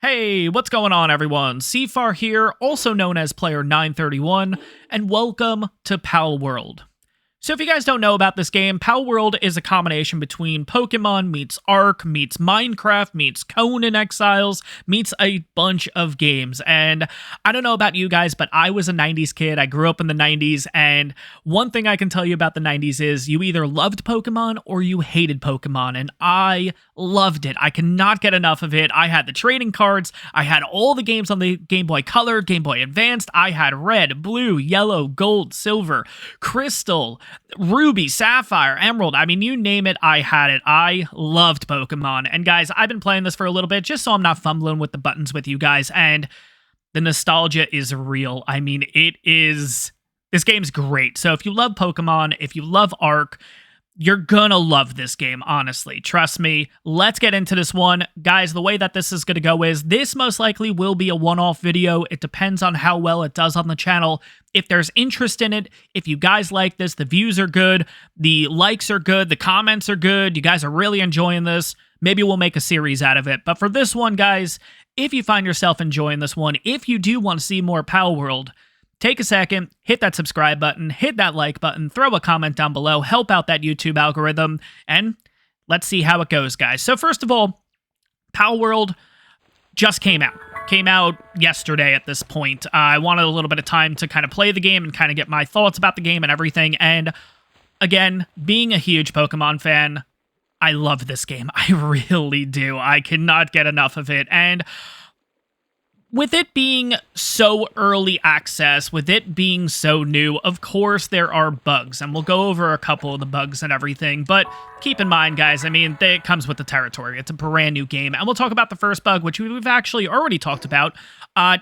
Hey, what's going on, everyone? CFAR here, also known as Player 931, and welcome to Palworld. So if you guys don't know about this game, Palworld is a combination between Pokemon meets Ark, meets Minecraft, meets Conan Exiles, meets a bunch of games. And I don't know about you guys, but I was a 90s kid. I grew up in the 90s, and one thing I can tell you about the 90s is you either loved Pokemon or you hated Pokemon, and I loved it. I cannot get enough of it. I had the trading cards. I had all the games on the Game Boy Color, Game Boy Advanced. I had red, blue, yellow, gold, silver, crystal, ruby, sapphire, emerald. I mean, you name it, I had it. I loved Pokemon. And guys, I've been playing this for a little bit just so I'm not fumbling with the buttons with you guys. And the nostalgia is real. I mean, this game's great. So if you love Pokemon, if you love Ark, you're gonna love this game, honestly. Trust me. Let's get into this one. Guys, the way that this is gonna go is this most likely will be a one-off video. It depends on how well it does on the channel. If there's interest in it, if you guys like this, the views are good, the likes are good, the comments are good, you guys are really enjoying this, maybe we'll make a series out of it. But for this one, guys, if you find yourself enjoying this one, if you do want to see more Palworld, take a second, hit that subscribe button, hit that like button, throw a comment down below, help out that YouTube algorithm, and let's see how it goes, guys. So first of all, Palworld just came out. Came out yesterday at this point. I wanted a little bit of time to kind of play the game and kind of get my thoughts about the game and everything. And again, being a huge Pokemon fan, I love this game. I really do. I cannot get enough of it. And with it being so early access, with it being so new, of course there are bugs, and we'll go over a couple of the bugs and everything, but keep in mind, guys, I mean, it comes with the territory. It's a brand new game, and we'll talk about the first bug, which we've actually already talked about.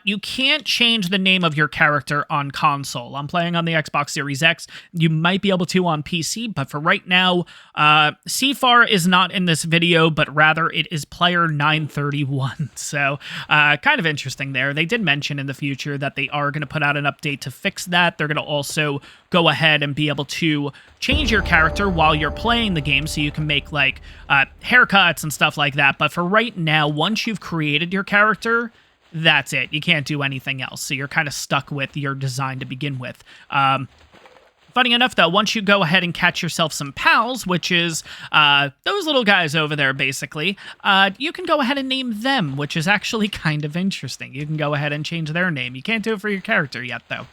You can't change the name of your character on console. I'm playing on the Xbox Series X. You might be able to on PC, but for right now, CFAR is not in this video, but rather it is Player 931. So, kind of interesting there. They did mention in the future that they are going to put out an update to fix that. They're going to also go ahead and be able to change your character while you're playing the game, so you can make, like, haircuts and stuff like that. But for right now, once you've created your character, that's it. You can't do anything else. So you're kind of stuck with your design to begin with. Funny enough, though, once you go ahead and catch yourself some pals, which is those little guys over there, basically, you can go ahead and name them, which is actually kind of interesting. You can go ahead and change their name. You can't do it for your character yet, though.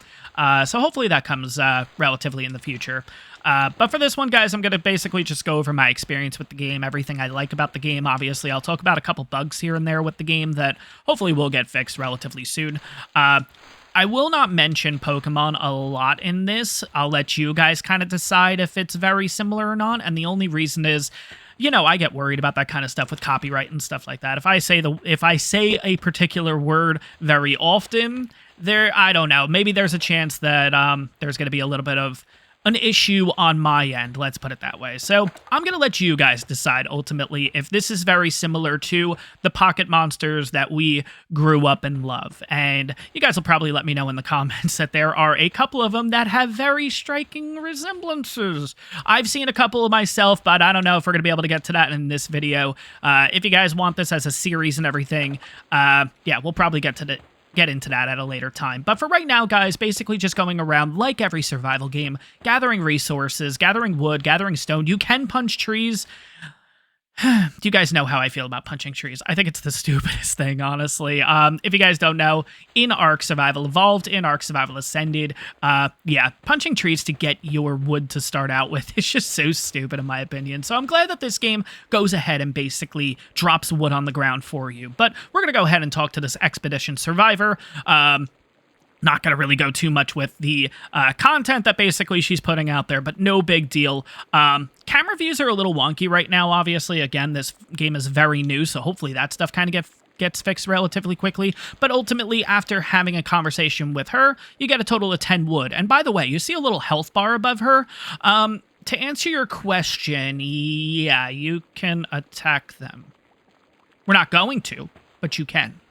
So hopefully that comes relatively in the future. But for this one, guys, I'm going to basically just go over my experience with the game, everything I like about the game. Obviously, I'll talk about a couple bugs here and there with the game that hopefully will get fixed relatively soon. I will not mention Pokemon a lot in this. I'll let you guys kind of decide if it's very similar or not, and the only reason is, you know, I get worried about that kind of stuff with copyright and stuff like that. If I say a particular word very often, I don't know, maybe there's a chance that there's going to be a little bit of an issue on my end, let's put it that way. So I'm going to let you guys decide ultimately if this is very similar to the pocket monsters that we grew up and love. And you guys will probably let me know in the comments that there are a couple of them that have very striking resemblances. I've seen a couple of myself, but I don't know if we're going to be able to get to that in this video. If you guys want this as a series and everything, yeah, we'll probably get into that at a later time. But for right now, guys, basically just going around like every survival game, gathering resources, gathering wood, gathering stone. You can punch trees. Do you guys know how I feel about punching trees? I think it's the stupidest thing, honestly. If you guys don't know, in Ark Survival Evolved, in Ark Survival Ascended, yeah, punching trees to get your wood to start out with is just so stupid in my opinion. So I'm glad that this game goes ahead and basically drops wood on the ground for you. But we're going to go ahead and talk to this Expedition Survivor. Not going to really go too much with the content that basically she's putting out there, but no big deal. Camera views are a little wonky right now, obviously. Again, this game is very new, so hopefully that stuff kind of gets fixed relatively quickly. But ultimately, after having a conversation with her, you get a total of 10 wood. And by the way, you see a little health bar above her. To answer your question, yeah, you can attack them. We're not going to, but you can.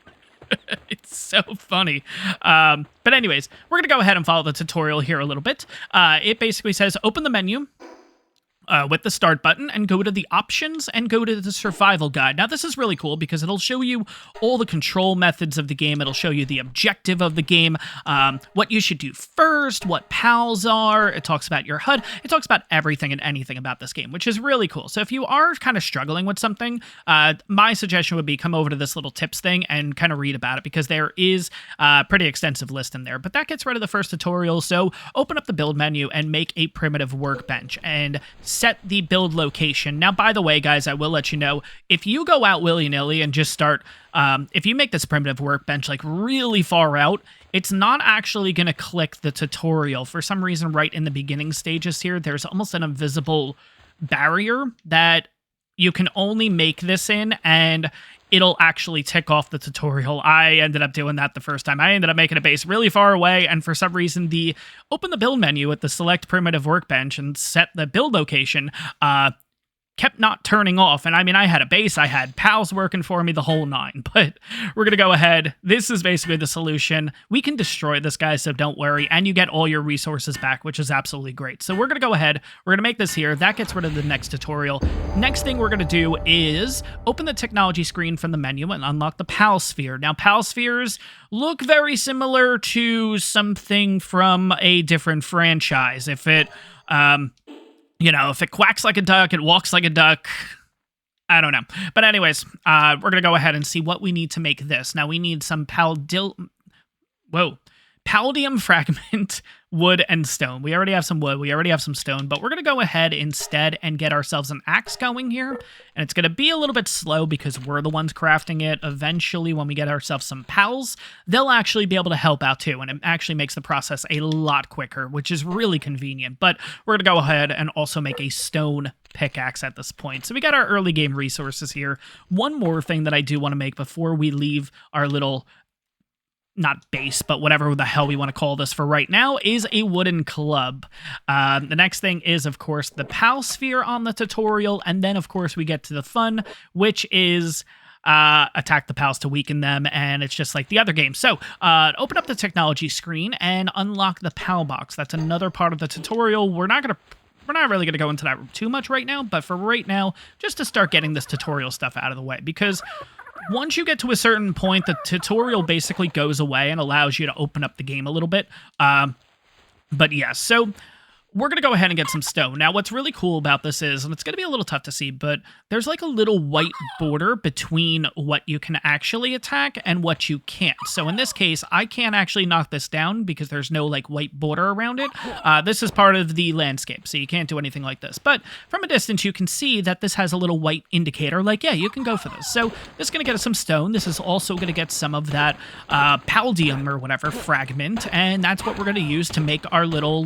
It's so funny. But anyways, we're going to go ahead and follow the tutorial here a little bit. It basically says, open the menu. with the start button and go to the options and go to the survival guide. Now, this is really cool because it'll show you all the control methods of the game. It'll show you the objective of the game, what you should do first, what pals are. It talks about your HUD. It talks about everything and anything about this game, which is really cool. So if you are kind of struggling with something, my suggestion would be come over to this little tips thing and kind of read about it, because there is a pretty extensive list in there. But that gets rid of the first tutorial. So open up the build menu and make a primitive workbench and set the build location. Now, by the way, guys, I will let you know, if you go out willy-nilly and just start, if you make this primitive workbench like really far out, it's not actually going to click the tutorial. For some reason, right in the beginning stages here, there's almost an invisible barrier that you can only make this in, and it'll actually tick off the tutorial. I ended up doing that the first time. I ended up making a base really far away, and for some reason, open the build menu with the select primitive workbench and set the build location, kept not turning off. And I mean, I had a base, I had pals working for me, the whole nine, but we're going to go ahead. This is basically the solution. We can destroy this guy, so don't worry. And you get all your resources back, which is absolutely great. So we're going to go ahead. We're going to make this here. That gets rid of the next tutorial. Next thing we're going to do is open the technology screen from the menu and unlock the pal sphere. Now, pal spheres look very similar to something from a different franchise. If it, if it quacks like a duck, it walks like a duck. I don't know. But anyways, we're going to go ahead and see what we need to make this. Now, we need some Palladium fragment, wood, and stone. We already have some wood. We already have some stone. But we're going to go ahead instead and get ourselves an axe going here. And it's going to be a little bit slow because we're the ones crafting it. Eventually, when we get ourselves some pals, they'll actually be able to help out too. And it actually makes the process a lot quicker, which is really convenient. But we're going to go ahead and also make a stone pickaxe at this point. So we got our early game resources here. One more thing that I do want to make before we leave our little, not base, but whatever the hell we want to call this for right now, is a wooden club. The next thing is, of course, the pal sphere on the tutorial, and then, of course, we get to the fun, which is attack the pals to weaken them, and it's just like the other game. So, open up the technology screen and unlock the pal box. That's another part of the tutorial. We're not really going to go into that too much right now, but for right now, just to start getting this tutorial stuff out of the way, because once you get to a certain point, the tutorial basically goes away and allows you to open up the game a little bit. But yeah, so we're going to go ahead and get some stone. Now, what's really cool about this is, and it's going to be a little tough to see, but there's like a little white border between what you can actually attack and what you can't. So in this case, I can't actually knock this down because there's no like white border around it. This is part of the landscape, so you can't do anything like this. But from a distance, you can see that this has a little white indicator, like, yeah, you can go for this. So this is going to get us some stone. This is also going to get some of that Palladium or whatever fragment, and that's what we're going to use to make our little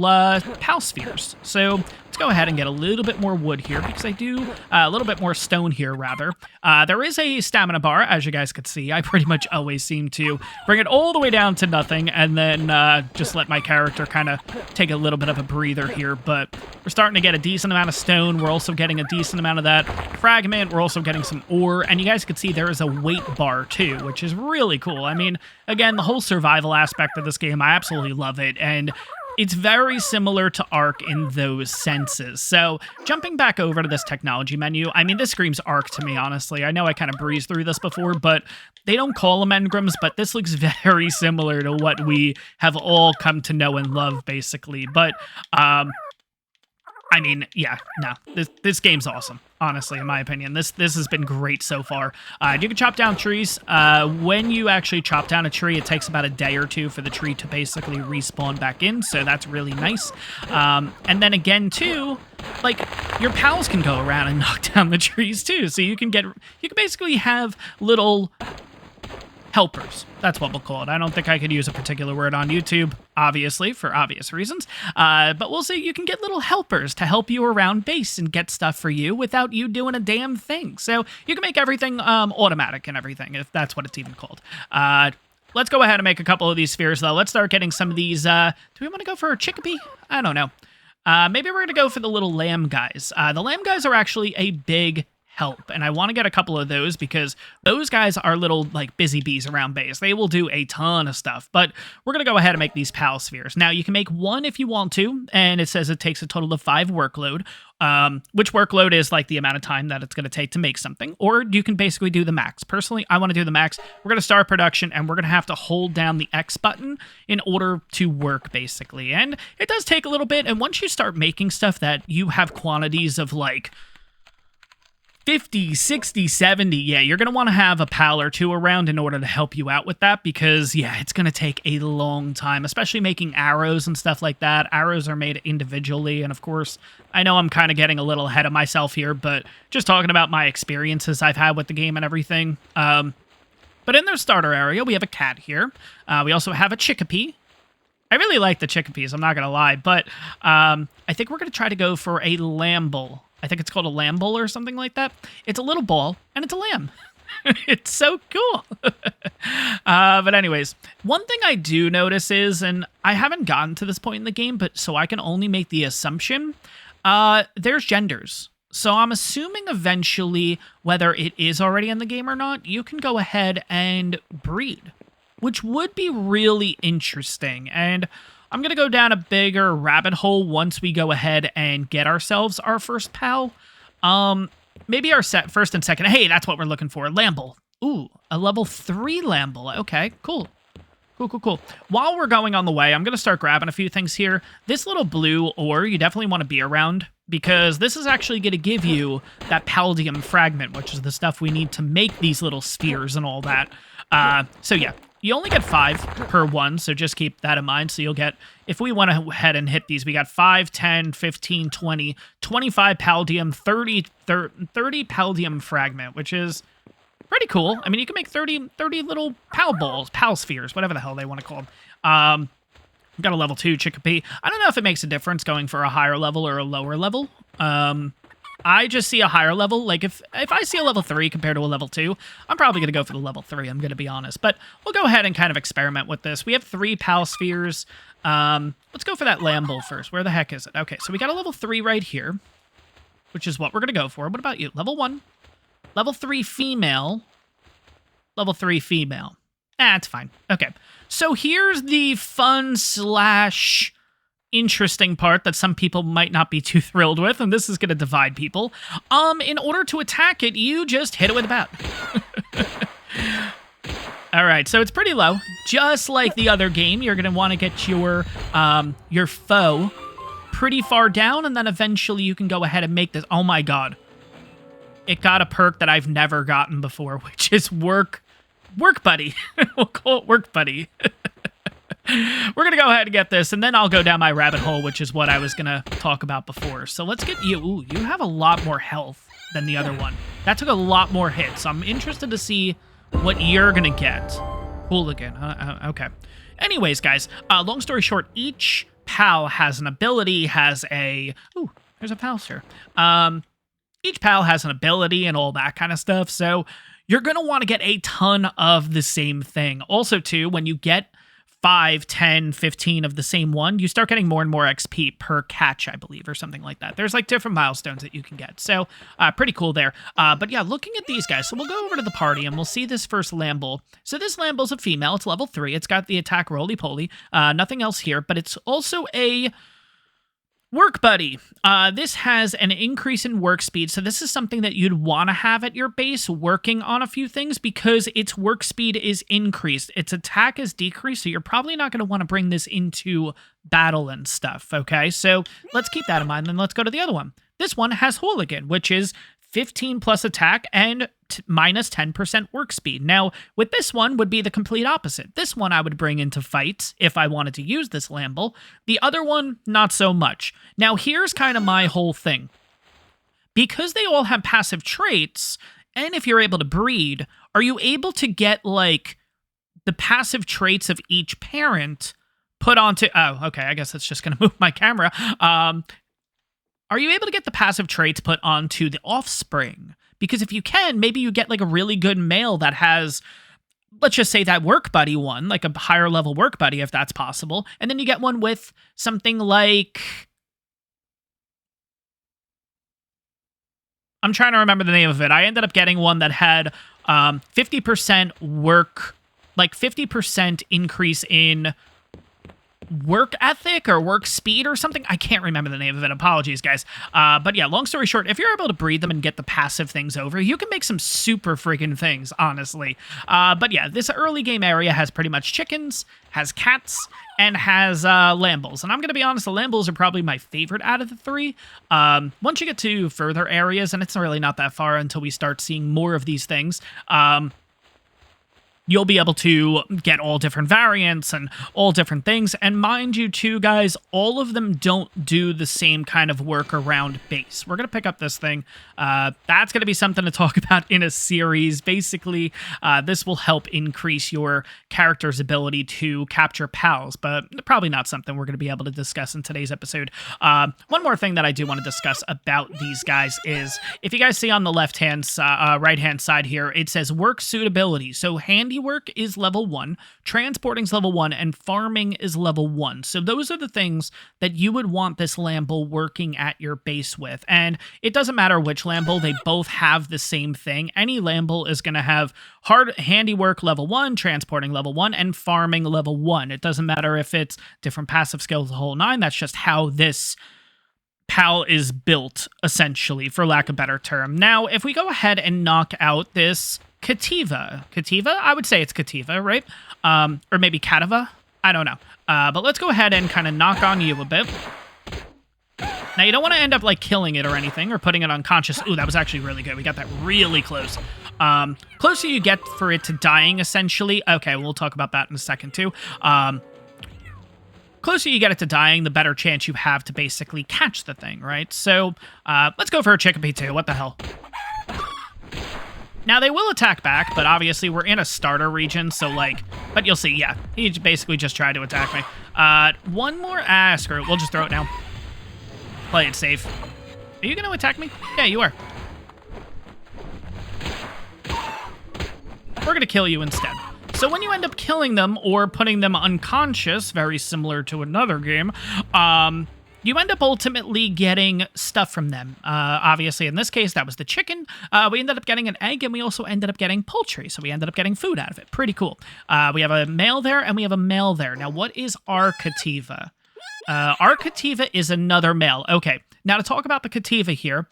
pal sphere. So let's go ahead and get a little bit more wood here, because I do a little bit more stone here, rather. There is a stamina bar, as you guys could see. I pretty much always seem to bring it all the way down to nothing and then just let my character kind of take a little bit of a breather here. But we're starting to get a decent amount of stone. We're also getting a decent amount of that fragment. We're also getting some ore, and you guys can see there is a weight bar too, which is really cool. I mean, again, the whole survival aspect of this game, I absolutely love it, and it's very similar to Ark in those senses. So jumping back over to this technology menu, I mean, this screams Ark to me, honestly. I know I kind of breezed through this before, but they don't call them engrams, but this looks very similar to what we have all come to know and love, basically. But, I mean, yeah, no, this game's awesome, honestly, in my opinion. This has been great so far. You can chop down trees. When you actually chop down a tree, it takes about a day or two for the tree to basically respawn back in, so that's really nice. And then again, too, like, your pals can go around and knock down the trees, too, so you can basically have little helpers. That's what we'll call it. I don't think I could use a particular word on YouTube, obviously, for obvious reasons. But we'll say you can get little helpers to help you around base and get stuff for you without you doing a damn thing. So you can make everything automatic and everything, if that's what it's even called. Let's go ahead and make a couple of these spheres, though. Let's start getting some of these. Do we want to go for a chickpea? I don't know. Maybe we're going to go for the little lamb guys. The lamb guys are actually a big help. And I want to get a couple of those because those guys are little like busy bees around base. They will do a ton of stuff, but we're going to go ahead and make these pal spheres. Now you can make one if you want to, and it says it takes a total of 5 workload, which workload is like the amount of time that it's going to take to make something, or you can basically do the max. Personally, I want to do the max. We're going to start production and we're going to have to hold down the X button in order to work basically. And it does take a little bit. And once you start making stuff that you have quantities of like 50, 60, 70, yeah, you're going to want to have a pal or two around in order to help you out with that because, yeah, it's going to take a long time, especially making arrows and stuff like that. Arrows are made individually, and of course, I know I'm kind of getting a little ahead of myself here, but just talking about my experiences I've had with the game and everything. But in their starter area, we have a cat here. We also have a chickapee. I really like the chickapees, I'm not going to lie, but I think we're going to try to go for a Lambo. I think it's called a Lambo or something like that. It's a little ball, and it's a lamb. It's so cool. But anyways, one thing I do notice is, and I haven't gotten to this point in the game, but so I can only make the assumption, there's genders. So I'm assuming eventually, whether it is already in the game or not, you can go ahead and breed, which would be really interesting. And I'm going to go down a bigger rabbit hole once we go ahead and get ourselves our first pal. Maybe our first and second. Hey, that's what we're looking for. Lambo. Ooh, a level 3 Lambo. Okay, cool. Cool. While we're going on the way, I'm going to start grabbing a few things here. This little blue ore, you definitely want to be around because this is actually going to give you that palladium fragment, which is the stuff we need to make these little spheres and all that. So yeah. You only get 5 per one, so just keep that in mind. So you'll get, if we went ahead and hit these, we got 5, 10, 15, 20, 25 palladium, 30 palladium fragment, which is pretty cool. I mean, you can make 30 little pal balls, pal spheres, whatever the hell they want to call them. Got a level 2 chickapee. I don't know if it makes a difference going for a higher level or a lower level. I just see a higher level. Like, if I see a level 3 compared to a level 2, I'm probably going to go for the level 3, I'm going to be honest. But we'll go ahead and kind of experiment with this. We have 3 pal spheres. Let's go for that Lambo first. Where the heck is it? Okay, so we got a level 3 right here, which is what we're going to go for. What about you? Level 1. Level 3 female. Level 3 female. It's fine. Okay, so here's the fun / interesting part that some people might not be too thrilled with, and this is going to divide people. In order to attack it, you just hit it with a bat. All right, so it's pretty low. Just like the other game, you're going to want to get your foe pretty far down, and then eventually you can go ahead and make this. Oh my god. It got a perk that I've never gotten before, which is Work Buddy. We'll call it Work Buddy. We're going to go ahead and get this, and then I'll go down my rabbit hole, which is what I was going to talk about before. So let's get you. Ooh, you have a lot more health than the other one. That took a lot more hits. I'm interested to see what you're going to get. Hooligan. Okay. Anyways, guys, long story short, each pal has an ability, has a... Ooh, there's a pal here. Each pal has an ability and all that kind of stuff, so you're going to want to get a ton of the same thing. Also, too, when you get 5, 10, 15 of the same one, you start getting more and more XP per catch, I believe, or something like that. There's like different milestones that you can get. So pretty cool there. But yeah, looking at these guys, so we'll go over to the party and we'll see this first Lambo. So this Lambo's a female. It's level 3. It's got the attack roly-poly. Nothing else here, but it's also a Work Buddy. This has an increase in work speed, so this is something that you'd want to have at your base working on a few things because its work speed is increased. Its attack is decreased, so you're probably not going to want to bring this into battle and stuff, okay? So let's keep that in mind, then let's go to the other one. This one has Hooligan, which is 15 plus attack and minus 10% work speed. Now, with this one would be the complete opposite. This one I would bring into fights if I wanted to use this Lambo. The other one, not so much. Now, here's kind of my whole thing. Because they all have passive traits, and if you're able to breed, are you able to get, like, the passive traits of each parent put onto... Oh, okay, I guess that's just going to move my camera. Are you able to get the passive traits put onto the offspring? Because if you can, maybe you get like a really good male that has, let's just say that Work Buddy one, like a higher level Work Buddy, if that's possible. And then you get one with something like, I'm trying to remember the name of it. I ended up getting one that had 50% work, like 50% increase in work ethic or work speed or something. I can't remember the name of it. Apologies, guys. But yeah, long story short, if you're able to breed them and get the passive things over, you can make some super freaking things, honestly. But yeah, this early game area has pretty much chickens, has cats, and has Lambos. And I'm going to be honest, the Lambos are probably my favorite out of the three. Once you get to further areas, and it's really not that far until we start seeing more of these things, you'll be able to get all different variants and all different things. And mind you too, guys, all of them don't do the same kind of work around base. We're going to pick up this thing. That's going to be something to talk about in a series. Basically, this will help increase your character's ability to capture pals, but probably not something we're going to be able to discuss in today's episode. One more thing that I do want to discuss about these guys is, if you guys see on the right-hand side here, it says work suitability. So handiwork is level 1, transporting is level 1, and farming is level 1. So those are the things that you would want this Lambo working at your base with. And it doesn't matter which Lambo, they both have the same thing. Any Lambo is going to have handiwork level 1, transporting level 1, and farming level 1. It doesn't matter if it's different passive skills, the whole 9. That's just how this PAL is built, essentially, for lack of a better term. Now, if we go ahead and knock out this Cativa, I would say it's Cativa, right? Or maybe Cativa, I don't know. But let's go ahead and kind of knock on you a bit. Now, you don't want to end up, like, killing it or anything, or putting it unconscious. Ooh, that was actually really good. We got that really close. Closer you get for it to dying, essentially. Okay, we'll talk about that in a second, too. Closer you get it to dying, the better chance you have to basically catch the thing, right? So, let's go for a Chickpea, too. What the hell? Now, they will attack back, but obviously we're in a starter region, so, like... But you'll see, yeah. He basically just tried to attack me. One more ask, or we'll just throw it now. Play it safe. Are you going to attack me? Yeah, you are. We're going to kill you instead. So when you end up killing them or putting them unconscious, very similar to another game, you end up ultimately getting stuff from them. Obviously, in this case, that was the chicken. We ended up getting an egg, and we also ended up getting poultry, so we ended up getting food out of it. Pretty cool. We have a male there, and we have a male there. Now, what is our Cativa? Our Cativa is another male. Okay. Now, to talk about the Cativa here,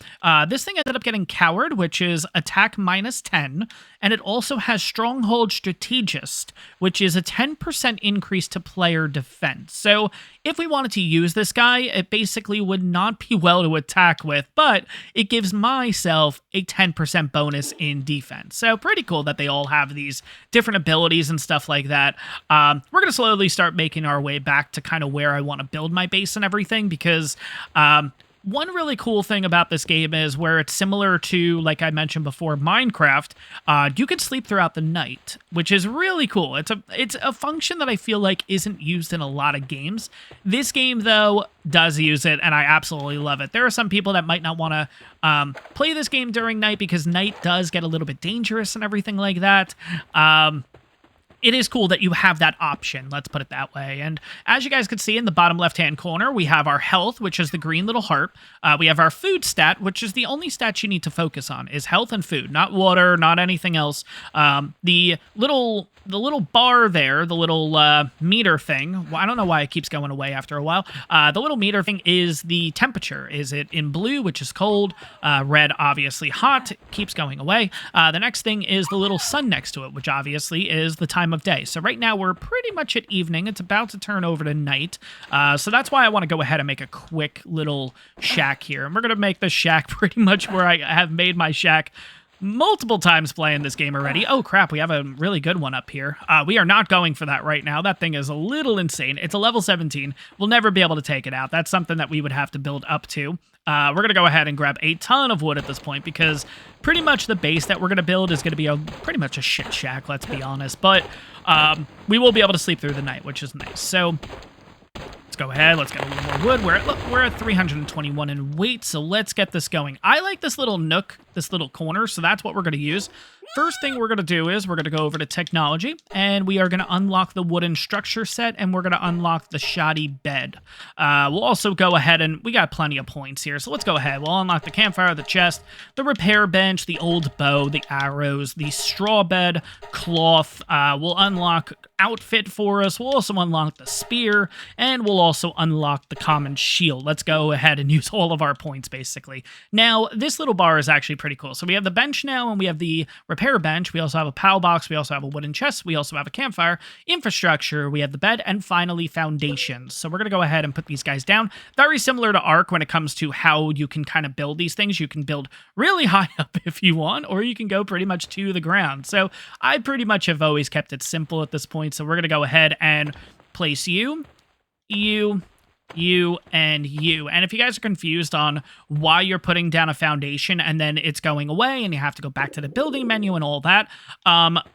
this thing ended up getting Coward, which is attack -10, and it also has Stronghold Strategist, which is a 10% increase to player defense. So, if we wanted to use this guy, it basically would not be well to attack with, but it gives myself a 10% bonus in defense. So, pretty cool that they all have these different abilities and stuff like that. We're going to slowly start making our way back to kind of where I want to build my base and everything, because... one really cool thing about this game is where it's similar to, like I mentioned before, Minecraft, you can sleep throughout the night, which is really cool. It's a function that I feel like isn't used in a lot of games. This game, though, does use it, and I absolutely love it. There are some people that might not want to play this game during night because night does get a little bit dangerous and everything like that. It is cool that you have that option, let's put it that way. And as you guys can see in the bottom left-hand corner, we have our health, which is the green little heart. We have our food stat, which is the only stat you need to focus on, is health and food, not water, not anything else. The little bar there, the little meter thing, well, I don't know why it keeps going away after a while. The little meter thing is the temperature. Is it in blue, which is cold, red, obviously hot, keeps going away. The next thing is the little sun next to it, which obviously is the time of day. So right now we're pretty much at evening. It's about to turn over to night. So that's why I want to go ahead and make a quick little shack here. And we're going to make this shack pretty much where I have made my shack multiple times playing this game already. Oh crap, we have a really good one up here. We are not going for that right now. That thing is a little insane. It's a level 17. We'll never be able to take it out. That's something that we would have to build up to. We're going to go ahead and grab a ton of wood at this point because pretty much the base that we're going to build is going to be pretty much a shit shack, let's be honest. But we will be able to sleep through the night, which is nice. So let's go ahead. Let's get a little more wood. We're at 321 in weight, so let's get this going. I like this little nook, this little corner, so that's what we're going to use. First thing we're going to do is we're going to go over to technology, and we are going to unlock the wooden structure set, and we're going to unlock the shoddy bed. We'll also go ahead, and we got plenty of points here, so let's go ahead. We'll unlock the campfire, the chest, the repair bench, the old bow, the arrows, the straw bed, cloth. We'll unlock outfit for us. We'll also unlock the spear, and we'll also unlock the common shield. Let's go ahead and use all of our points, basically. Now, this little bar is actually pretty cool. So we have the bench now, and we have the repair bench. We also have a POW box. We also have a wooden chest. We also have a campfire, infrastructure. We have the bed, and finally, foundations. So we're going to go ahead and put these guys down. Very similar to Ark when it comes to how you can kind of build these things. You can build really high up if you want, or you can go pretty much to the ground. So I pretty much have always kept it simple at this point. So we're going to go ahead and place you, and you. And if you guys are confused on why you're putting down a foundation and then it's going away and you have to go back to the building menu and all that,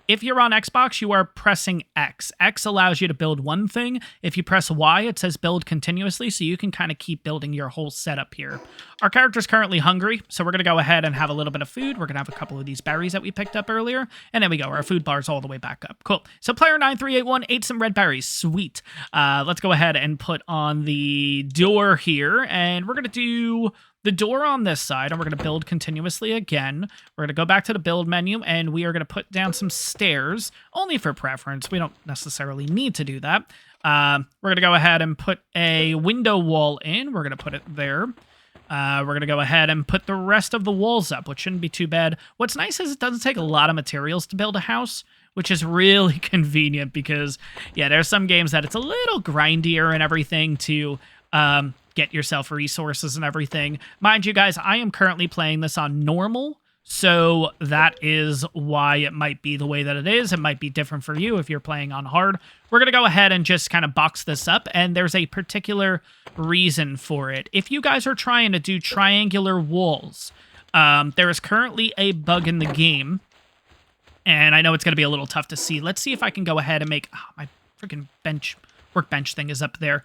if you're on Xbox, you are pressing X. X allows you to build one thing. If you press Y, it says build continuously, so you can kind of keep building your whole setup here. Our character's currently hungry, so we're going to go ahead and have a little bit of food. We're going to have a couple of these berries that we picked up earlier, and there we go. Our food bar's all the way back up. Cool. So player 9381 ate some red berries. Sweet. Let's go ahead and put on the door here, and we're going to do the door on this side, and we're going to build continuously again. We're going to go back to the build menu, and we are going to put down some stairs, only for preference. We don't necessarily need to do that. We're going to go ahead and put a window wall in. We're going to put it there. We're going to go ahead and put the rest of the walls up, which shouldn't be too bad. What's nice is it doesn't take a lot of materials to build a house, which is really convenient because, yeah, there's some games that it's a little grindier and everything to get yourself resources and everything. Mind you guys, I am currently playing this on normal, so that is why it might be the way that it is. It might be different for you if you're playing on hard. We're going to go ahead and just kind of box this up, and there's a particular reason for it. If you guys are trying to do triangular walls, there is currently a bug in the game, and I know it's going to be a little tough to see. Let's see if I can go ahead and make... Oh, my freaking workbench thing is up there.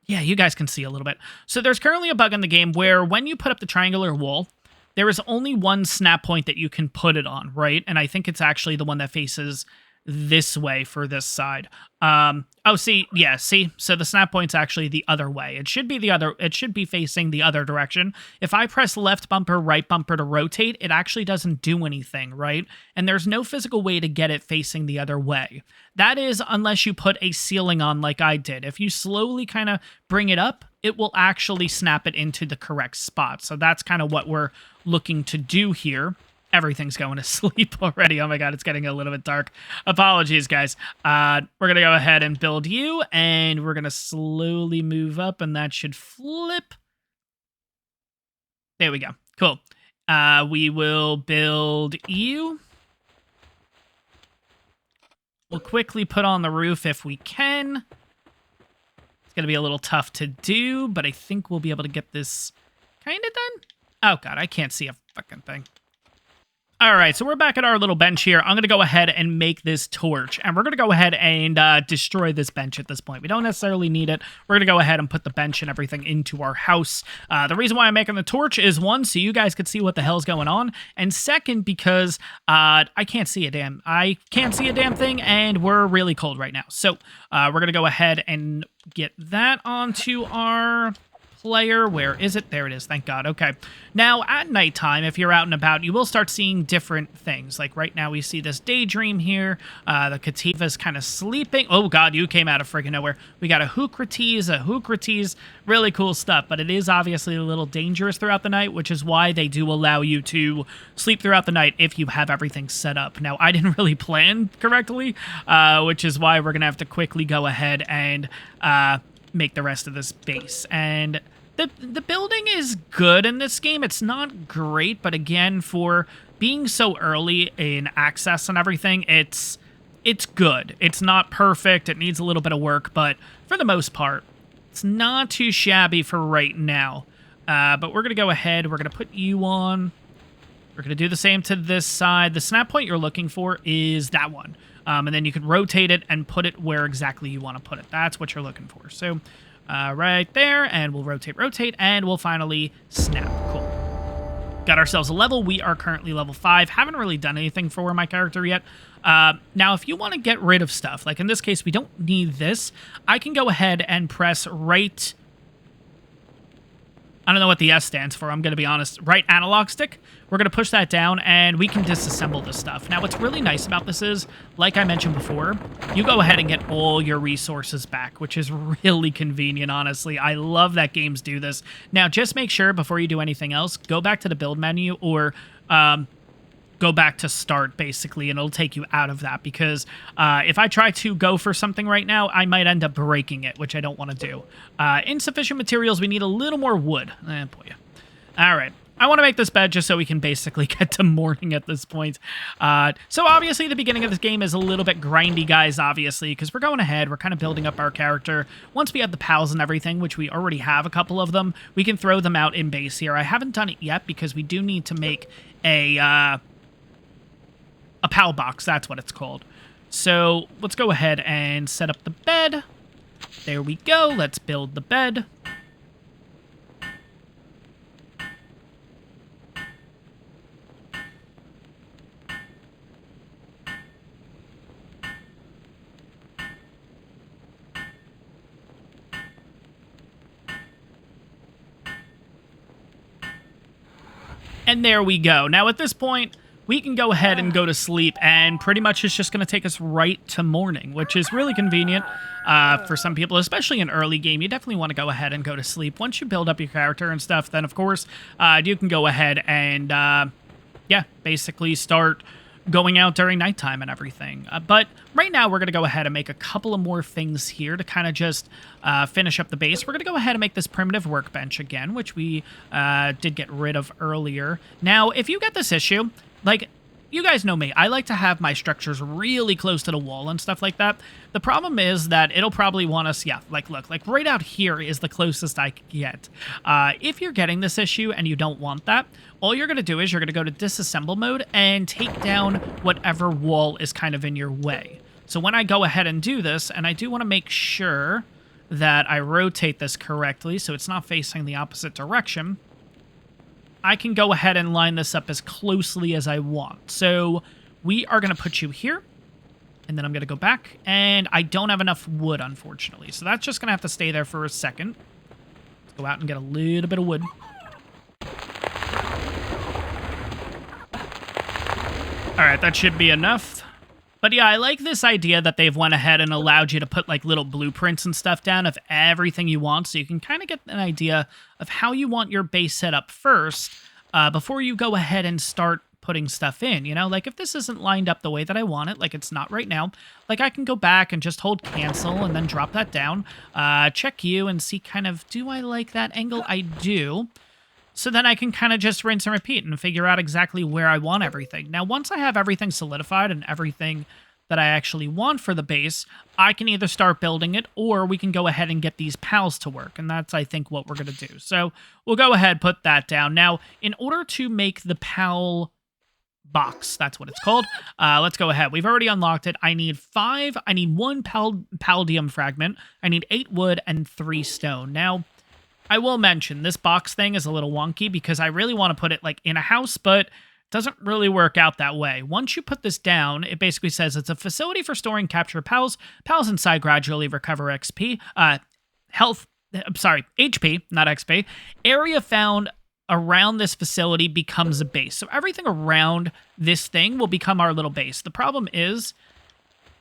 Yeah, you guys can see a little bit. So there's currently a bug in the game where when you put up the triangular wall, there is only one snap point that you can put it on, right? And I think it's actually the one that faces this way for this side. Oh, see, yeah, see? So the snap point's actually the other way. It should be facing the other direction. If I press left bumper, right bumper to rotate, it actually doesn't do anything, right? And there's no physical way to get it facing the other way. That is unless you put a ceiling on like I did. If you slowly kind of bring it up, it will actually snap it into the correct spot. So that's kind of what we're looking to do here. Everything's going to sleep already. Oh my god, it's getting a little bit dark. Apologies, guys. We're going to go ahead and build you, and we're going to slowly move up, and that should flip. There we go. Cool. We will build you. We'll quickly put on the roof if we can. It's going to be a little tough to do, but I think we'll be able to get this kind of done. Oh god, I can't see a fucking thing. All right, so we're back at our little bench here. I'm going to go ahead and make this torch, and we're going to go ahead and destroy this bench at this point. We don't necessarily need it. We're going to go ahead and put the bench and everything into our house. The reason why I'm making the torch is, one, so you guys could see what the hell's going on, and second, because I can't see a damn thing, and we're really cold right now. So we're going to go ahead and get that onto our... player. Where is it? There it is. Thank God. Okay. Now, at nighttime, if you're out and about, you will start seeing different things. Like right now, we see this daydream here. The Kativa's kind of sleeping. Oh God, you came out of freaking nowhere. We got a Hookrates. Really cool stuff, but it is obviously a little dangerous throughout the night, which is why they do allow you to sleep throughout the night if you have everything set up. Now, I didn't really plan correctly, which is why we're going to have to quickly go ahead and make the rest of this base. And the building is good in this game. It's not great, but again, for being so early in access and everything, it's good. It's not perfect. It needs a little bit of work, but for the most part, it's not too shabby for right now. But we're going to go ahead. We're going to put you on. We're going to do the same to this side. The snap point you're looking for is that one. And then you can rotate it and put it where exactly you want to put it. That's what you're looking for. So right there, and we'll rotate, and we'll finally snap. Cool. Got ourselves a level. We are currently level 5. Haven't really done anything for my character yet. Now, if you want to get rid of stuff, like in this case, we don't need this. I can go ahead and press right... I don't know what the S stands for, I'm going to be honest. Right analog stick. We're going to push that down, and we can disassemble this stuff. Now, what's really nice about this is, like I mentioned before, you go ahead and get all your resources back, which is really convenient, honestly. I love that games do this. Now, just make sure, before you do anything else, go back to the build menu, or go back to start, basically, and it'll take you out of that, because if I try to go for something right now, I might end up breaking it, which I don't want to do. Insufficient materials, we need a little more wood. Boy. All right. I want to make this bed just so we can basically get to morning at this point. So obviously the beginning of this game is a little bit grindy, guys, obviously, because we're going ahead, we're kind of building up our character. Once we have the pals and everything, which we already have a couple of them, we can throw them out in base here. I haven't done it yet because we do need to make a pal box, that's what it's called. So let's go ahead and set up the bed. There we go, let's build the bed. And there we go. Now at this point, we can go ahead and go to sleep, and pretty much it's just going to take us right to morning, which is really convenient for some people, especially in early game. You definitely want to go ahead and go to sleep. Once you build up your character and stuff, then of course you can go ahead and, yeah, basically start going out during nighttime and everything. But right now we're going to go ahead and make a couple of more things here to kind of just finish up the base. We're going to go ahead and make this primitive workbench again, which we did get rid of earlier. Now, if you get this issue, like, you guys know me, I like to have my structures really close to the wall and stuff like that. The problem is that it'll probably want us, yeah, like, look, like right out here is the closest I could get. If you're getting this issue and you don't want that, all you're going to do is you're going to go to disassemble mode and take down whatever wall is kind of in your way. So when I go ahead and do this, and I do want to make sure that I rotate this correctly so it's not facing the opposite direction, I can go ahead and line this up as closely as I want. So we are going to put you here, and then I'm going to go back, and I don't have enough wood, unfortunately. So that's just going to have to stay there for a second. Let's go out and get a little bit of wood. All right, that should be enough. But yeah, I like this idea that they've went ahead and allowed you to put like little blueprints and stuff down of everything you want, so you can kind of get an idea of how you want your base set up first before you go ahead and start putting stuff in, you know? Like, if this isn't lined up the way that I want it, like it's not right now, like I can go back and just hold cancel and then drop that down, check you and see kind of, do I like that angle? I do. So then I can kind of just rinse and repeat and figure out exactly where I want everything. Now, once I have everything solidified and everything that I actually want for the base, I can either start building it, or we can go ahead and get these pals to work. And that's, I think, what we're going to do. So we'll go ahead, put that down. Now, in order to make the pal box, that's what it's called, let's go ahead. We've already unlocked it. I need 5. I need 1 palladium fragment. I need 8 wood and 3 stone. Now, I will mention, this box thing is a little wonky because I really want to put it like in a house, but it doesn't really work out that way. Once you put this down, it basically says it's a facility for storing captured pals. Pals inside gradually recover XP, HP, not XP. Area found around this facility becomes a base. So everything around this thing will become our little base. The problem is,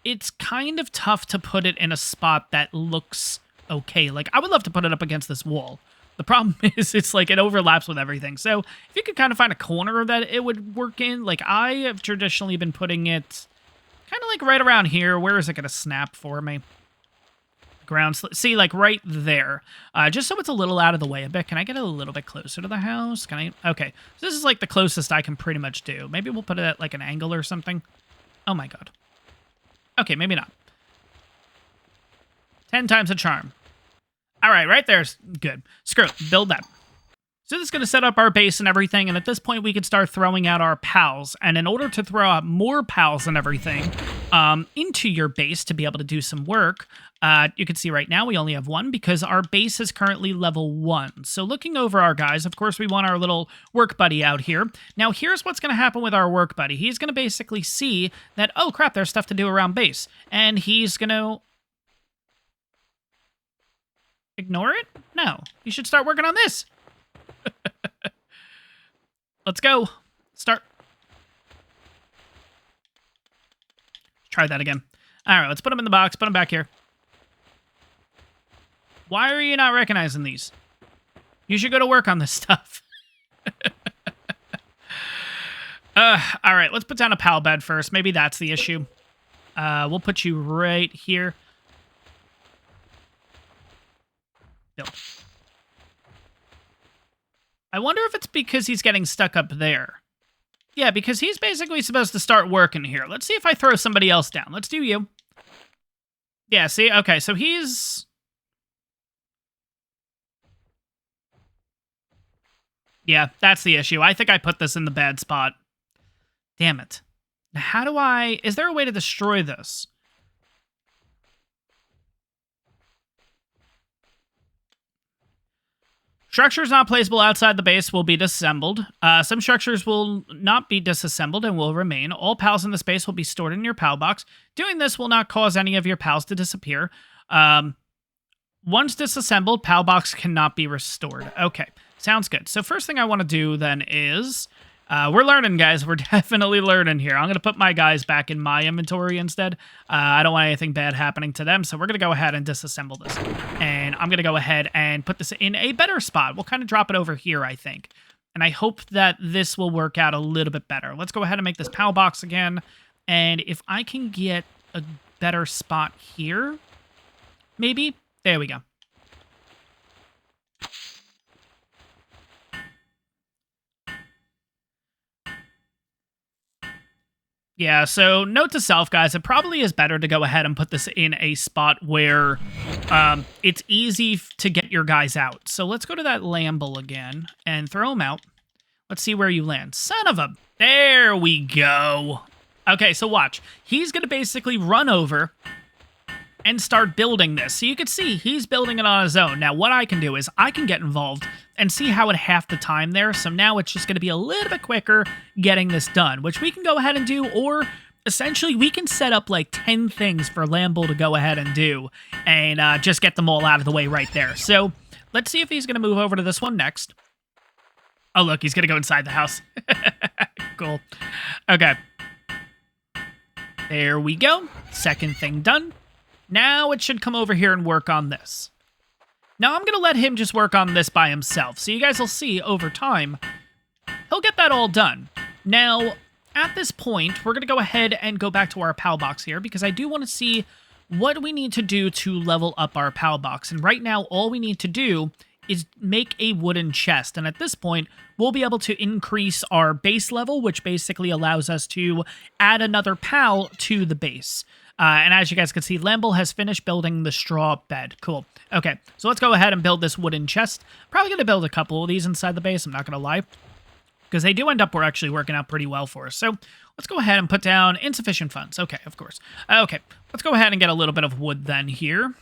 it's kind of tough to put it in a spot that looks okay. Like, I would love to put it up against this wall. The problem is it's like it overlaps with everything. So if you could kind of find a corner that it would work in, like I have traditionally been putting it kind of like right around here. Where is it going to snap for me? Ground, see, like right there. Just so it's a little out of the way a bit. Can I get a little bit closer to the house? Can I? Okay. So this is like the closest I can pretty much do. Maybe we'll put it at like an angle or something. Oh my God. Okay, maybe not. 10 times a charm. All right, right there's good. Screw it, build that. So this is going to set up our base and everything, and at this point we can start throwing out our pals. And in order to throw out more pals and everything, into your base to be able to do some work. You can see right now we only have one because our base is currently level 1. So looking over our guys, of course, we want our little work buddy out here. Now, here's what's going to happen with our work buddy. He's going to basically see that, oh, crap, there's stuff to do around base. And he's going to... ignore it? No. You should start working on this. Let's go. Start. Try that again. All right, let's put them in the box. Put them back here. Why are you not recognizing these? You should go to work on this stuff. All right, let's put down a pal bed first. Maybe that's the issue. We'll put you right here. Build. I wonder if it's because he's getting stuck up there. Yeah, because he's basically supposed to start working here. Let's see if I throw somebody else down. Let's do you. Yeah, see? Okay, so he's... yeah, that's the issue. I think I put this in the bad spot. Damn it. How do I... is there a way to destroy this? Structures not placeable outside the base will be disassembled. Some structures will not be disassembled and will remain. All pals in the space will be stored in your pal box. Doing this will not cause any of your pals to disappear. Once disassembled, pal box cannot be restored. Okay, sounds good. So first thing I want to do then is... we're learning, guys. We're definitely learning here. I'm going to put my guys back in my inventory instead. I don't want anything bad happening to them, so we're going to go ahead and disassemble this. And I'm going to go ahead and put this in a better spot. We'll kind of drop it over here, I think. And I hope that this will work out a little bit better. Let's go ahead and make this PAL box again. And if I can get a better spot here, maybe? There we go. Yeah, so note to self, guys, it probably is better to go ahead and put this in a spot where it's easy to get your guys out. So let's go to that Lambo again and throw him out. Let's see where you land. Son of a... there we go. Okay, so watch. He's going to basically run over and start building this. So you can see he's building it on his own. Now, what I can do is I can get involved and see how it half the time there. So now it's just going to be a little bit quicker getting this done, which we can go ahead and do, or essentially we can set up like 10 things for Lambo to go ahead and do and just get them all out of the way right there. So let's see if he's going to move over to this one next. Oh, look, he's going to go inside the house. Cool. Okay. There we go. Second thing done. Now it should come over here and work on this. Now I'm going to let him just work on this by himself. So you guys will see over time, he'll get that all done. Now, at this point, we're going to go ahead and go back to our PAL box here because I do want to see what we need to do to level up our PAL box. And right now, all we need to do is make a wooden chest. And at this point, we'll be able to increase our base level, which basically allows us to add another PAL to the base. And as you guys can see, Lambo has finished building the straw bed. Cool. Okay, so let's go ahead and build this wooden chest. Probably going to build a couple of these inside the base, I'm not going to lie. Because they do end up actually working out pretty well for us. So let's go ahead and put down insufficient funds. Okay, of course. Okay, let's go ahead and get a little bit of wood then here.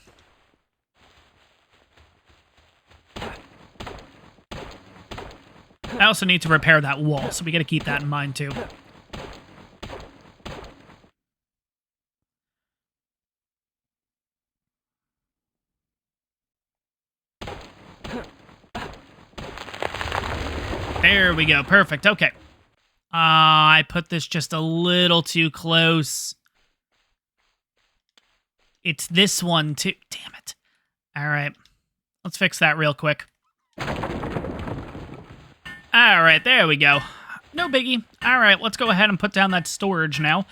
I also need to repair that wall, so we got to keep that in mind too. There we go. Perfect. Okay. I put this just a little too close. It's this one too. Damn it. All right. Let's fix that real quick. All right. There we go. No biggie. All right. Let's go ahead and put down that storage now.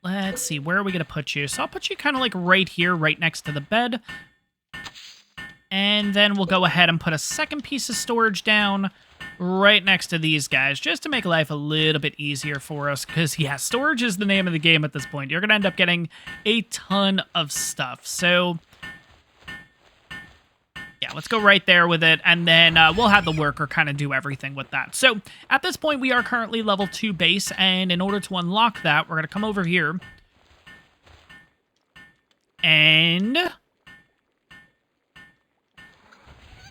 Let's see. Where are we going to put you? So I'll put you kind of like right here, right next to the bed. And then we'll go ahead and put a second piece of storage down right next to these guys, just to make life a little bit easier for us. Because, yeah, storage is the name of the game at this point. You're going to end up getting a ton of stuff. So, Yeah, let's go right there with it, and then we'll have the worker kind of do everything with that. So at this point, we are currently level 2 base, and in order to unlock that, we're going to come over here. And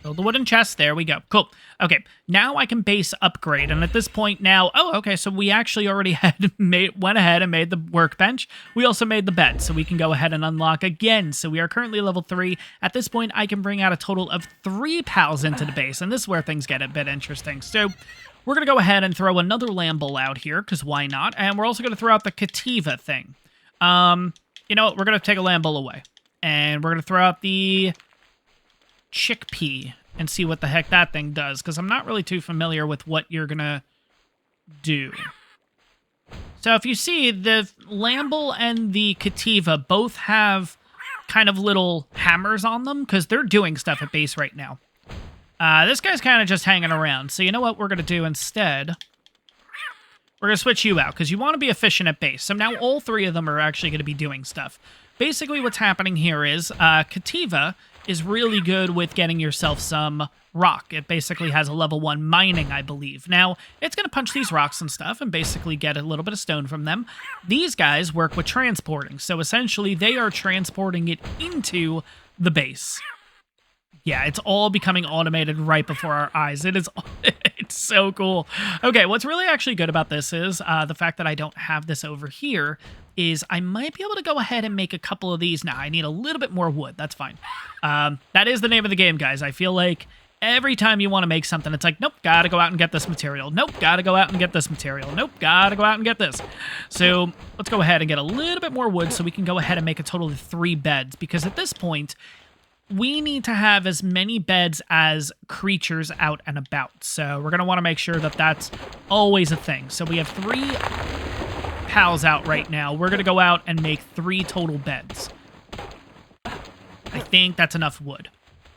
build the wooden chest. There we go. Cool. Okay, now I can base upgrade, and at this point now... Oh, okay, so we actually already went ahead and made the workbench. We also made the bed, so we can go ahead and unlock again. So we are currently level 3. At this point, I can bring out a total of 3 pals into the base, and this is where things get a bit interesting. So we're going to go ahead and throw another Lambo out here, because why not? And we're also going to throw out the Cativa thing. You know what? We're going to take a Lambo away, and we're going to throw out the chickpea and see what the heck that thing does, because I'm not really too familiar with what you're gonna do. So if you see, the Lambo and the Cativa both have kind of little hammers on them, because they're doing stuff at base right now. This guy's kind of just hanging around, so you know what we're gonna do instead? We're gonna switch you out, because you want to be efficient at base. So now all 3 of them are actually going to be doing stuff. Basically what's happening here is Cativa is really good with getting yourself some rock. It basically has a level 1 mining, I believe. Now, it's going to punch these rocks and stuff and basically get a little bit of stone from them. These guys work with transporting, so essentially they are transporting it into the base. Yeah, it's all becoming automated right before our eyes. It's so cool. Okay, what's really actually good about this is the fact that I don't have this over here is I might be able to go ahead and make a couple of these. Now, I need a little bit more wood. That's fine. That is the name of the game, guys. I feel like every time you want to make something, it's like, nope, gotta go out and get this material. Nope, gotta go out and get this material. Nope, gotta go out and get this. So let's go ahead and get a little bit more wood so we can go ahead and make a total of 3 beds, because at this point, we need to have as many beds as creatures out and about. So we're going to want to make sure that that's always a thing. So we have 3 pals out right now. We're going to go out and make 3 total beds. I think that's enough wood.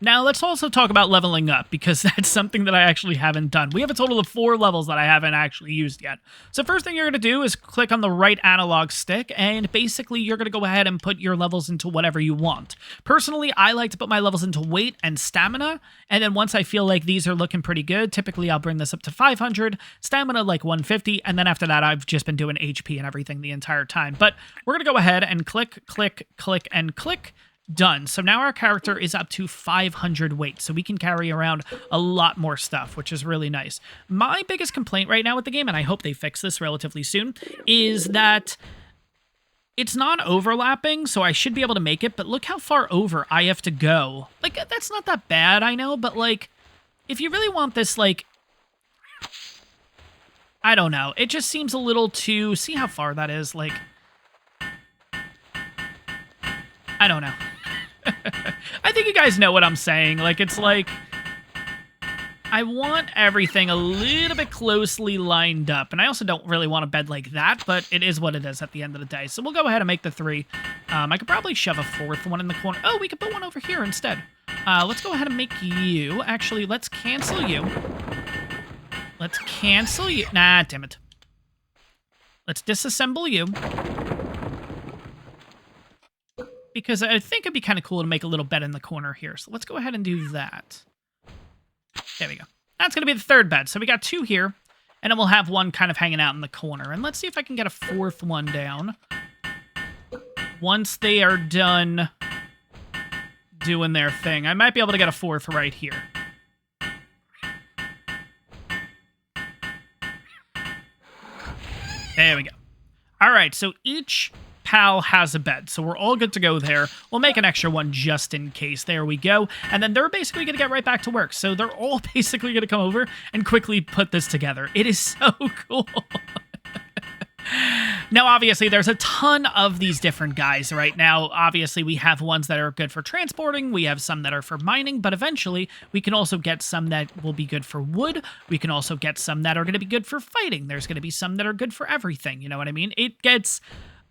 Now, let's also talk about leveling up, because that's something that I actually haven't done. We have a total of 4 levels that I haven't actually used yet. So first thing you're going to do is click on the right analog stick, and basically you're going to go ahead and put your levels into whatever you want. Personally, I like to put my levels into weight and stamina, and then once I feel like these are looking pretty good, typically I'll bring this up to 500, stamina like 150, and then after that I've just been doing HP and everything the entire time. But we're going to go ahead and click, click, click, and click. Done. So now our character is up to 500 weight, so we can carry around a lot more stuff, which is really nice. My biggest complaint right now with the game, and I hope they fix this relatively soon, is that it's not overlapping, so I should be able to make it, but look how far over I have to go. Like, that's not that bad, I know, but, like, if you really want this, like, I don't know. It just seems a little too... See how far that is? Like, I don't know. I think you guys know what I'm saying. Like, it's like, I want everything a little bit closely lined up. And I also don't really want a bed like that, but it is what it is at the end of the day. So we'll go ahead and make the 3. I could probably shove a 4th one in the corner. Oh, we could put one over here instead. Let's go ahead and make you. Actually, let's cancel you. Let's cancel you. Nah, damn it. Let's disassemble you. Because I think it'd be kind of cool to make a little bed in the corner here. So let's go ahead and do that. There we go. That's going to be the 3rd bed. So we got 2 here, and then we'll have 1 kind of hanging out in the corner. And let's see if I can get a 4th one down. Once they are done doing their thing, I might be able to get a 4th right here. There we go. All right, so each pal has a bed, so we're all good to go there. We'll make an extra one just in case. There we go. And then they're basically going to get right back to work. So they're all basically going to come over and quickly put this together. It is so cool. Now, obviously, there's a ton of these different guys right now. Obviously, we have ones that are good for transporting. We have some that are for mining, but eventually we can also get some that will be good for wood. We can also get some that are going to be good for fighting. There's going to be some that are good for everything. You know what I mean? It gets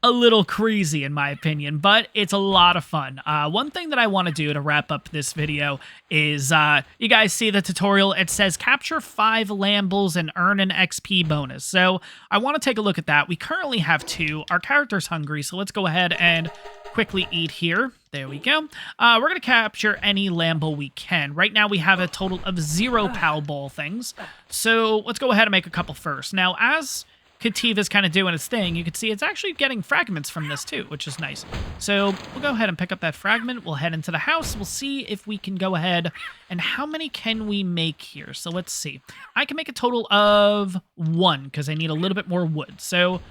a little crazy in my opinion, but it's a lot of fun. One thing that I want to do to wrap up this video is, you guys see the tutorial, it says capture 5 Lambos and earn an XP bonus. So I want to take a look at that. We currently have 2. Our character's hungry, so let's go ahead and quickly eat here. There we go. We're going to capture any Lambo we can. Right now we have a total of 0 Pal Ball things. So let's go ahead and make a couple first. Now, as Kativa's kind of doing its thing, you can see it's actually getting fragments from this too, which is nice. So we'll go ahead and pick up that fragment. We'll head into the house. We'll see if we can go ahead. And how many can we make here? So let's see. I can make a total of 1 because I need a little bit more wood. So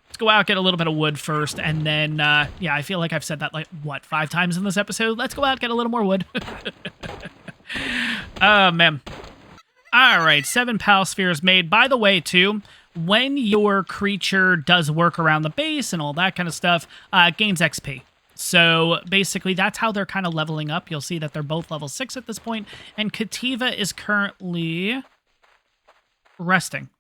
let's go out, get a little bit of wood first, and then, yeah, I feel like I've said that, like, what, 5 times in this episode? Let's go out, get a little more wood. Oh, man. All right, 7 Pal Spheres made. By the way, too, when your creature does work around the base and all that kind of stuff, it gains XP. So, basically, that's how they're kind of leveling up. You'll see that they're both level 6 at this point, and Kativa is currently resting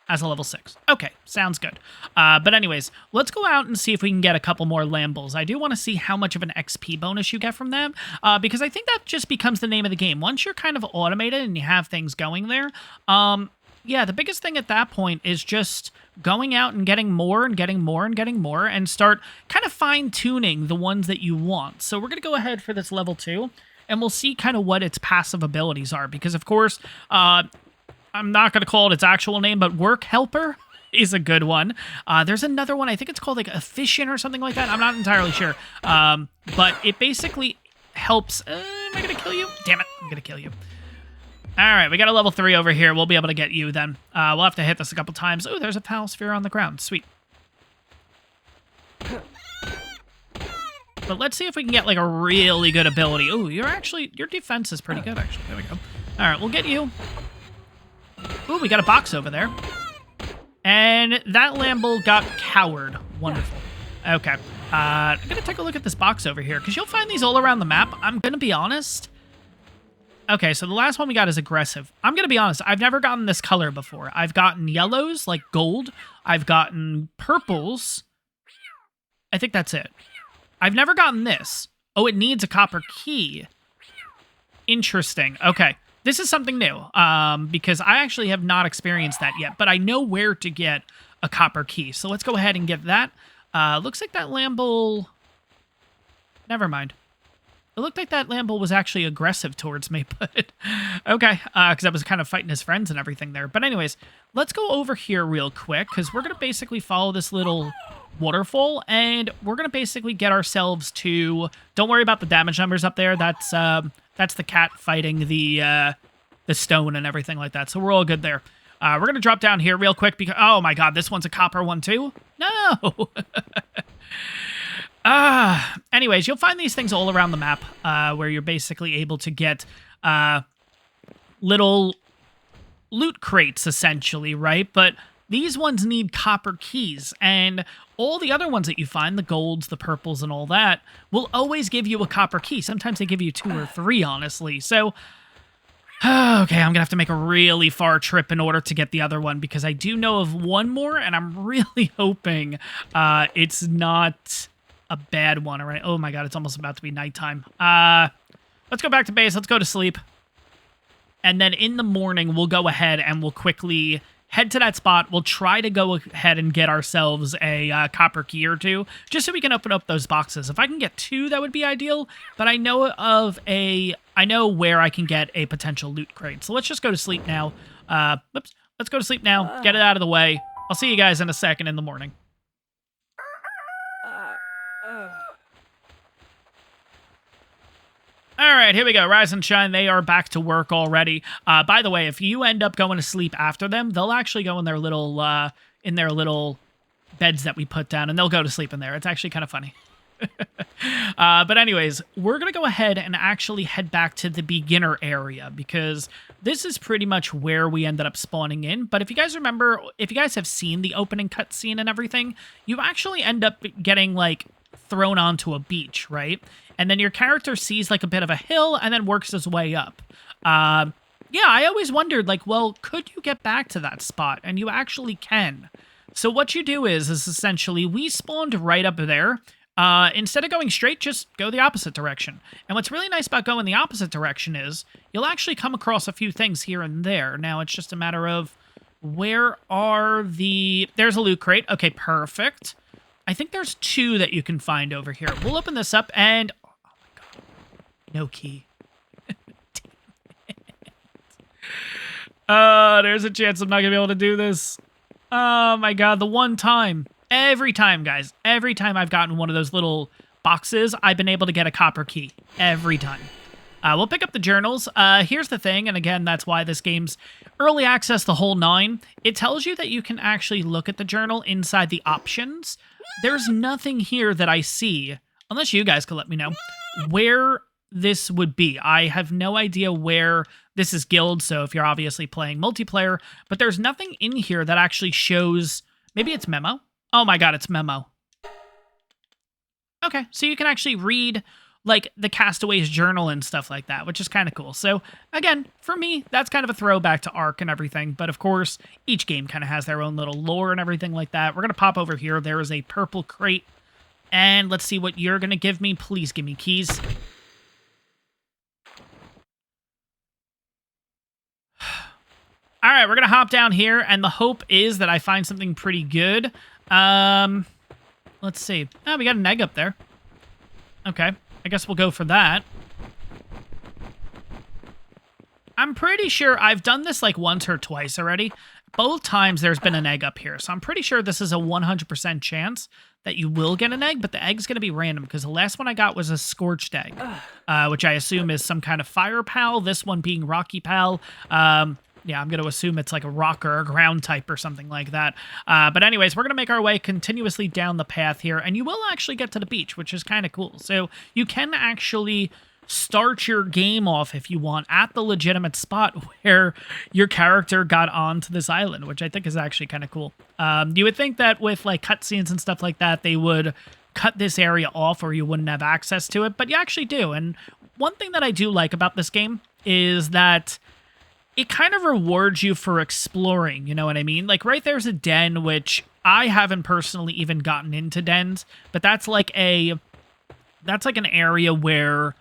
as a level 6. Okay, sounds good. But anyways, let's go out and see if we can get a couple more Lambos. I do want to see how much of an XP bonus you get from them, because I think that just becomes the name of the game. Once you're kind of automated and you have things going there, yeah, the biggest thing at that point is just going out and getting more and getting more and getting more and start kind of fine-tuning the ones that you want. So we're going to go ahead for this level 2, and we'll see kind of what its passive abilities are, because of course, I'm not going to call it its actual name, but Work Helper is a good one. There's another one. I think it's called like Efficient or something like that. I'm not entirely sure. But it basically helps. Am I going to kill you? Damn it. I'm going to kill you. All right. We got a level 3 over here. We'll be able to get you then. We'll have to hit this a couple times. Oh, there's a Pal Sphere on the ground. Sweet. But let's see if we can get like a really good ability. Oh, your defense is pretty good, actually. There we go. All right. We'll get you. Ooh, we got a box over there. And that Lambo got cowered. Wonderful. Okay. I'm going to take a look at this box over here, because you'll find these all around the map. I'm going to be honest. Okay, so the last one we got is aggressive. I'm going to be honest. I've never gotten this color before. I've gotten yellows, like gold. I've gotten purples. I think that's it. I've never gotten this. Oh, it needs a copper key. Interesting. Okay. This is something new, because I actually have not experienced that yet, but I know where to get a copper key. So let's go ahead and get that. Looks like that Lambo... Never mind. It looked like that Lambo was actually aggressive towards me, but... Okay, because I was kind of fighting his friends and everything there. But anyways, let's go over here real quick, because we're going to basically follow this little waterfall, and we're going to basically get ourselves to... Don't worry about the damage numbers up there. That's the cat fighting the stone and everything like that. So we're all good there. We're going to drop down here real quick because... Oh my god, this one's a copper one too? No! Anyways, you'll find these things all around the map where you're basically able to get little loot crates, essentially, right? But these ones need copper keys, and all the other ones that you find, the golds, the purples, and all that, will always give you a copper key. Sometimes they give you 2 or 3, honestly. So, okay, I'm going to have to make a really far trip in order to get the other one, because I do know of one more, and I'm really hoping it's not a bad one, all right? Oh my god, it's almost about to be nighttime. Let's go back to base. Let's go to sleep. And then in the morning, we'll go ahead and we'll quickly head to that spot. We'll try to go ahead and get ourselves a copper key or 2, just so we can open up those boxes. If I can get 2, that would be ideal, but I know where I can get a potential loot crate. So let's just go to sleep now. Let's go to sleep now. Get it out of the way. I'll see you guys in a second in the morning. All right, here we go. Rise and shine. They are back to work already. By the way, if you end up going to sleep after them, they'll actually go in their little beds that we put down, and they'll go to sleep in there. It's actually kind of funny. But anyways, we're going to go ahead and actually head back to the beginner area, because this is pretty much where we ended up spawning in. But if you guys remember, if you guys have seen the opening cutscene and everything, you actually end up getting, like, thrown onto a beach, right? And then your character sees like a bit of a hill and then works his way up. Yeah, I always wondered, like, well, could you get back to that spot? And you actually can. So what you do is essentially we spawned right up there. Instead of going straight, just go the opposite direction. And what's really nice about going the opposite direction is you'll actually come across a few things here and there. Now it's just a matter of where are the... There's a loot crate. Okay, perfect. I think there's 2 that you can find over here. We'll open this up and... No key. There's a chance I'm not gonna be able to do this. Oh my god, the one time. Every time, guys. Every time I've gotten one of those little boxes, I've been able to get a copper key. Every time. We'll pick up the journals. Here's the thing, and again, that's why this game's early access the whole 9. It tells you that you can actually look at the journal inside the options. There's nothing here that I see, unless you guys could let me know, where this would be. I have no idea where this is guild, so if you're obviously playing multiplayer, but there's nothing in here that actually shows, maybe it's memo? Oh my god, it's memo. Okay, so you can actually read like the Castaway's journal and stuff like that, which is kind of cool. So again, for me, that's kind of a throwback to Ark and everything, but of course, each game kind of has their own little lore and everything like that. We're going to pop over here. There is a purple crate, and let's see what you're going to give me. Please give me keys. All right, we're going to hop down here, and the hope is that I find something pretty good. Let's see. Oh, we got an egg up there. Okay, I guess we'll go for that. I'm pretty sure I've done this like once or twice already. Both times there's been an egg up here, so I'm pretty sure this is a 100% chance that you will get an egg, but the egg's going to be random because the last one I got was a scorched egg, which I assume is some kind of fire pal, this one being rocky pal. Yeah, I'm going to assume it's like a rock or a ground type or something like that. But anyways, we're going to make our way continuously down the path here, and you will actually get to the beach, which is kind of cool. So you can actually start your game off, if you want, at the legitimate spot where your character got onto this island, which I think is actually kind of cool. You would think that with like cutscenes and stuff like that, they would cut this area off or you wouldn't have access to it, but you actually do. And one thing that I do like about this game is that it kind of rewards you for exploring, you know what I mean? Like right there's a den, which I haven't personally even gotten into dens, but that's like an area where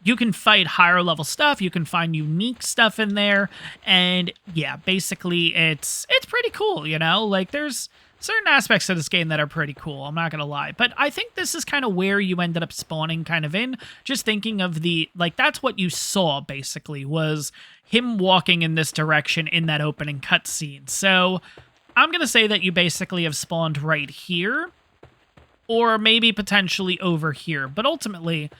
you can fight higher level stuff, you can find unique stuff in there, and yeah, basically it's pretty cool, you know? Like there's certain aspects of this game that are pretty cool, I'm not gonna lie. But I think this is kind of where you ended up spawning kind of in. Just thinking of the, like, that's what you saw, basically, was him walking in this direction in that opening cutscene. So I'm gonna say that you basically have spawned right here, or maybe potentially over here. But ultimately,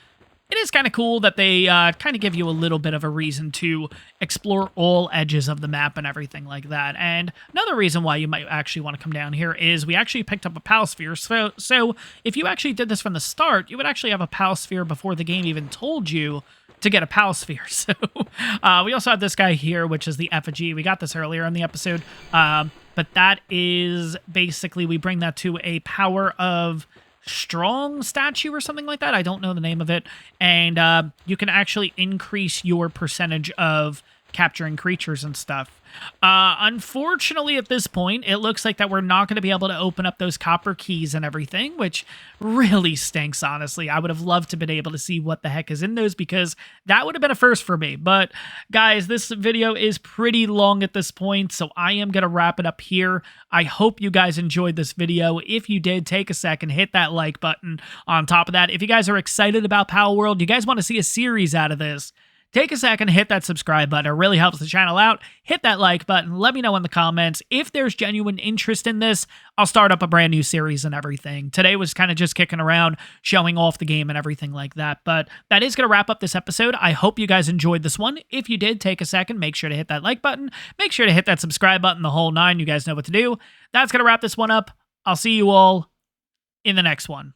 it is kind of cool that they kind of give you a little bit of a reason to explore all edges of the map and everything like that. And another reason why you might actually want to come down here is we actually picked up a Palsphere. So if you actually did this from the start, you would actually have a Palsphere before the game even told you to get a Palsphere. So we also have this guy here, which is the effigy. We got this earlier in the episode. But that is basically, we bring that to a power of strong statue or something like that. I don't know the name of it. And you can actually increase your percentage of capturing creatures and stuff. Unfortunately, at this point, it looks like that we're not going to be able to open up those copper keys and everything, which really stinks, honestly. I would have loved to have been able to see what the heck is in those, because that would have been a first for me. But guys, this video is pretty long at this point, so I am going to wrap it up here. I hope you guys enjoyed this video. If you did, take a second, hit that like button. On top of that, if you guys are excited about Palworld, you guys want to see a series out of this, take a second, hit that subscribe button. It really helps the channel out. Hit that like button. Let me know in the comments. If there's genuine interest in this, I'll start up a brand new series and everything. Today was kind of just kicking around, showing off the game and everything like that. But that is going to wrap up this episode. I hope you guys enjoyed this one. If you did, take a second. Make sure to hit that like button. Make sure to hit that subscribe button, the whole 9. You guys know what to do. That's going to wrap this one up. I'll see you all in the next one.